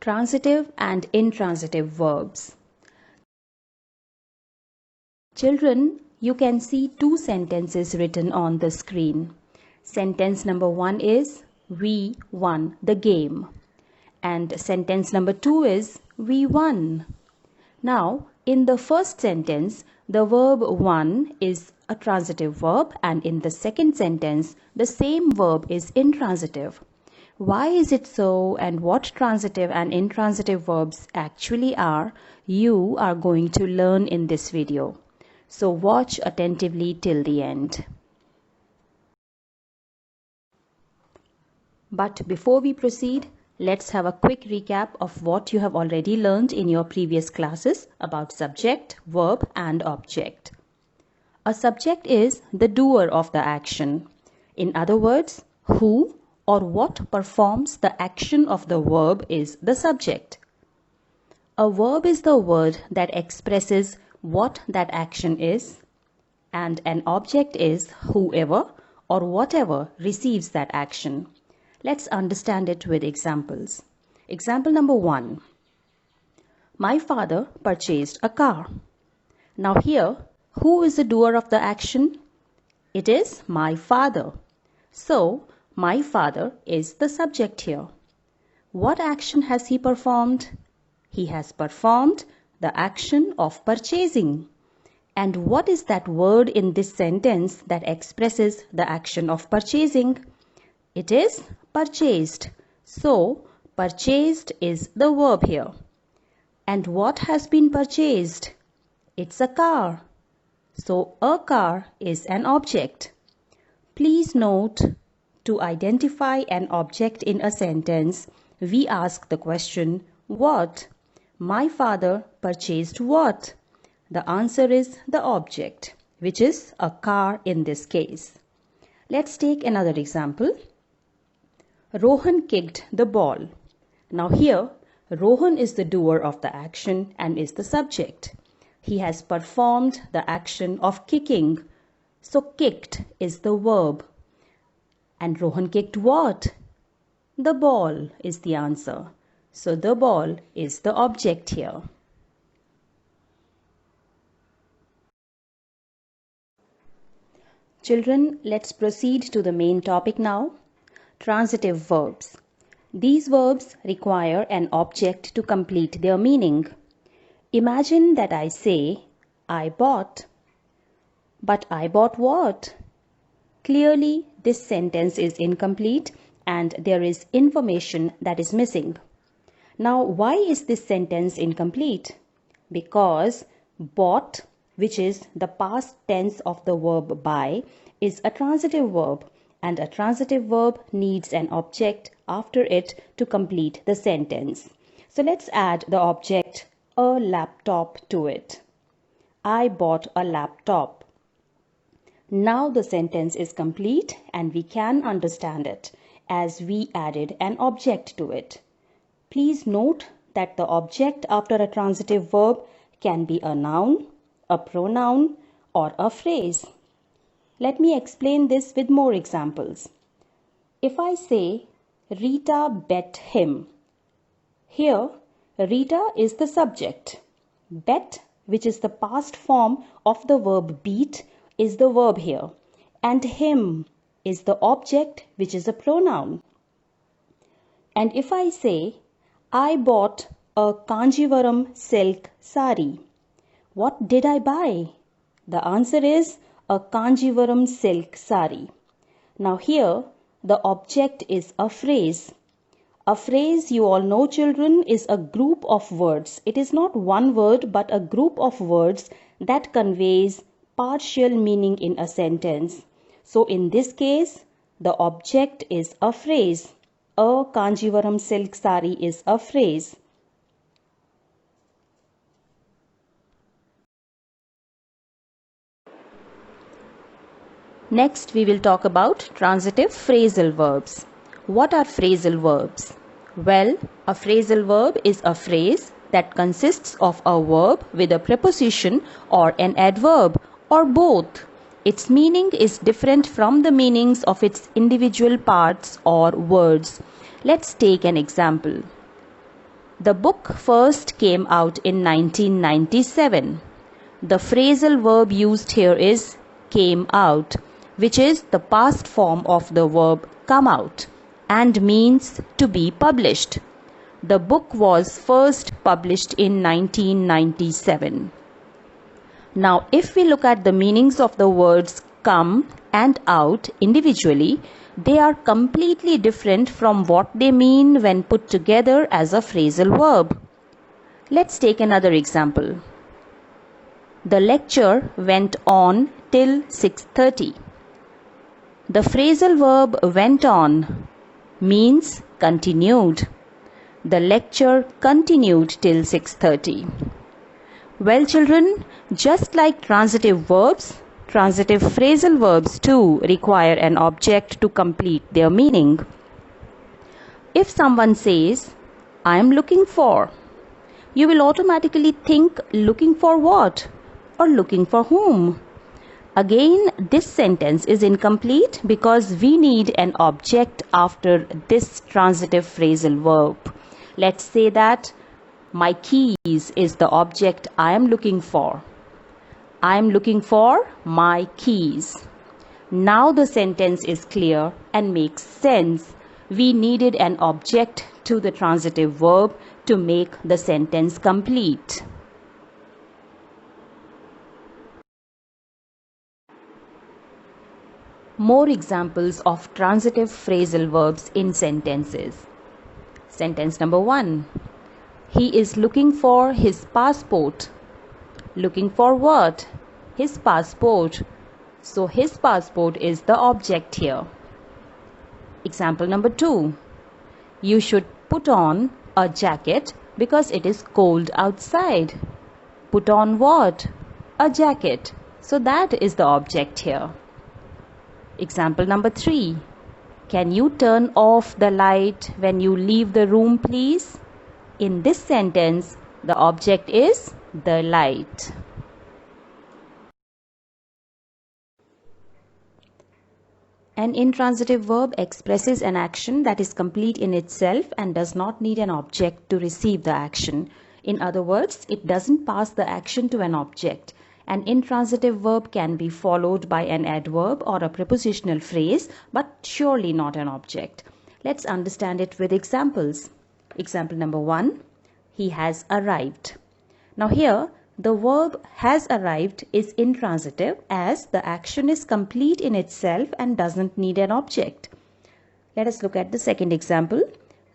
Transitive and intransitive verbs. Children, you can see two sentences written on the screen. Sentence number 1 is, we won the game. And sentence number 2 is, we won. Now, in the first sentence, the verb won is a transitive verb, and in the second sentence, the same verb is intransitive. Why is it so, and what transitive and intransitive verbs actually are, you are going to learn in this video. So watch attentively till the end. But before we proceed, let's have a quick recap of what you have already learned in your previous classes about subject, verb, and object. A subject is the doer of the action. In other words, who or what performs the action of the verb is the subject. A verb is the word that expresses what that action is, and an object is whoever or whatever receives that action. Let's understand it with examples. Example number 1. My father purchased a car. Now here, who is the doer of the action? It is my father. So, my father is the subject here. What action has he performed? He has performed the action of purchasing. And what is that word in this sentence that expresses the action of purchasing? It is purchased. So, purchased is the verb here. And what has been purchased? It's a car. So, a car is an object. Please note, to identify an object in a sentence, we ask the question, what? My father purchased what? The answer is the object, which is a car in this case. Let's take another example. Rohan kicked the ball. Now here, Rohan is the doer of the action and is the subject. He has performed the action of kicking. So kicked is the verb. And Rohan kicked what? The ball is the answer. So the ball is the object here. Children, let's proceed to the main topic now. Transitive verbs. These verbs require an object to complete their meaning. Imagine that I say, I bought. But I bought what? Clearly, this sentence is incomplete and there is information that is missing. Now, why is this sentence incomplete? Because bought, which is the past tense of the verb buy, is a transitive verb, and a transitive verb needs an object after it to complete the sentence. So let's add the object a laptop to it. I bought a laptop. Now the sentence is complete and we can understand it as we added an object to it. Please note that the object after a transitive verb can be a noun, a pronoun, or a phrase. Let me explain this with more examples. If I say, Rita bet him. Here, Rita is the subject. Bet, which is the past form of the verb beat, is the verb here. And him is the object, which is a pronoun. And if I say, I bought a Kanjivaram silk sari. What did I buy? The answer is a Kanjivaram silk sari. Now here, the object is a phrase. A phrase, you all know children, is a group of words. It is not one word but a group of words that conveys partial meaning in a sentence. So in this case, the object is a phrase. A Kanjivaram silk sari is a phrase. Next, we will talk about transitive phrasal verbs. What are phrasal verbs? Well, a phrasal verb is a phrase that consists of a verb with a preposition or an adverb or both. Its meaning is different from the meanings of its individual parts or words. Let's take an example. The book first came out in 1997. The phrasal verb used here is came out, which is the past form of the verb come out and means to be published. The book was first published in 1997. Now, if we look at the meanings of the words come and out individually, they are completely different from what they mean when put together as a phrasal verb. Let's take another example. The lecture went on till 6:30. The phrasal verb went on means continued. The lecture continued till 6:30. Well, children, just like transitive verbs, transitive phrasal verbs too require an object to complete their meaning. If someone says, I am looking for, you will automatically think looking for what or looking for whom. Again, this sentence is incomplete because we need an object after this transitive phrasal verb. Let's say that my keys is the object I am looking for. I am looking for my keys. Now the sentence is clear and makes sense. We needed an object to the transitive verb to make the sentence complete. More examples of transitive phrasal verbs in sentences. Sentence number 1. He is looking for his passport. Looking for what? His passport. So his passport is the object here. Example number 2. You should put on a jacket because it is cold outside. Put on what? A jacket. So that is the object here. Example number 3. Can you turn off the light when you leave the room, please? In this sentence, the object is the light. An intransitive verb expresses an action that is complete in itself and does not need an object to receive the action. In other words, it doesn't pass the action to an object. An intransitive verb can be followed by an adverb or a prepositional phrase, but surely not an object. Let's understand it with examples. Example number 1. He has arrived. Now here, the verb has arrived is intransitive as the action is complete in itself and doesn't need an object. Let us look at the second example.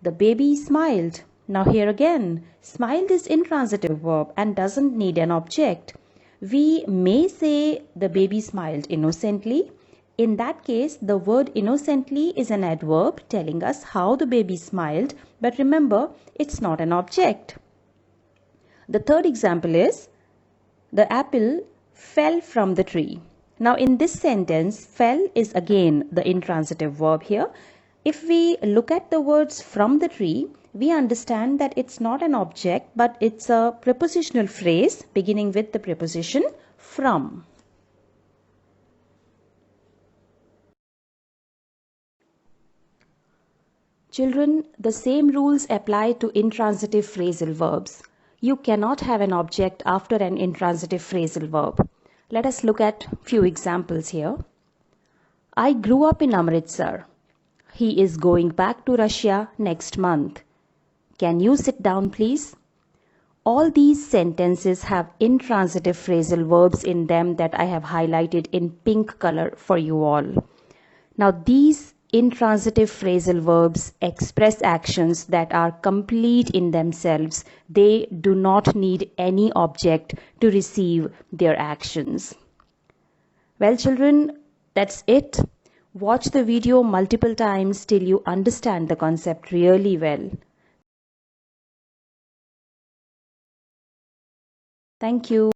The baby smiled. Now here again, smiled is intransitive verb and doesn't need an object. We may say the baby smiled innocently. In that case, the word innocently is an adverb telling us how the baby smiled, but remember, it's not an object. The third example is, the apple fell from the tree. Now in this sentence, fell is again the intransitive verb here. If we look at the words from the tree, we understand that it's not an object, but it's a prepositional phrase beginning with the preposition from. Children, the same rules apply to intransitive phrasal verbs. You cannot have an object after an intransitive phrasal verb. Let us look at few examples here. I grew up in Amritsar. He is going back to Russia next month. Can you sit down, please? All these sentences have intransitive phrasal verbs in them that I have highlighted in pink color for you all. Now these intransitive phrasal verbs express actions that are complete in themselves. They do not need any object to receive their actions. Well, children, that's it. Watch the video multiple times till you understand the concept really well. Thank you.